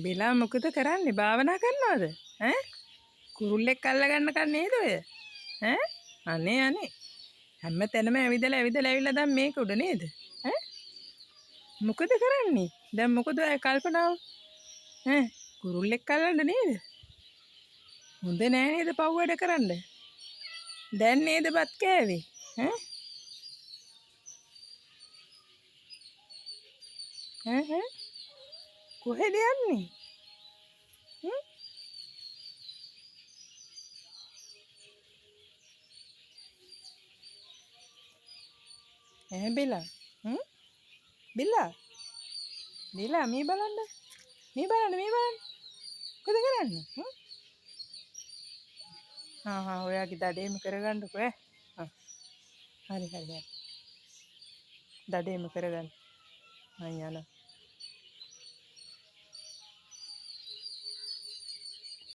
බෙලා මොකද කරන්නේ? භාවනා කරනවද? ඈ? කුරුල්ලෙක් අල්ලගන්නකන් නේද ඔය? ඈ? අනේ අනේ. හැම තැනම ඇවිදලා දැන් මේක උඩ නේද? ඈ? මොකද කරන්නේ? දැන් මොකද ඔය කල්පනාව? ඈ? කුරුල්ලෙක් අල්ලන්න නේද? හොඳ නෑ නේද පව් වැඩ කරන්න? දැන් නේද බත් කෑවේ? ඈ? ඈ? කොහෙද යන්නේ? හ්ම්? බෙලා. හ්ම්? බෙලා. බෙලා මේ බලන්න. මේ බලන්න. මොකද කරන්නේ? හ්ම්? ඔයාගේ දඩේම කරගන්නකෝ ඈ. හරි. දඩේම කරගන්න. මං යනවා.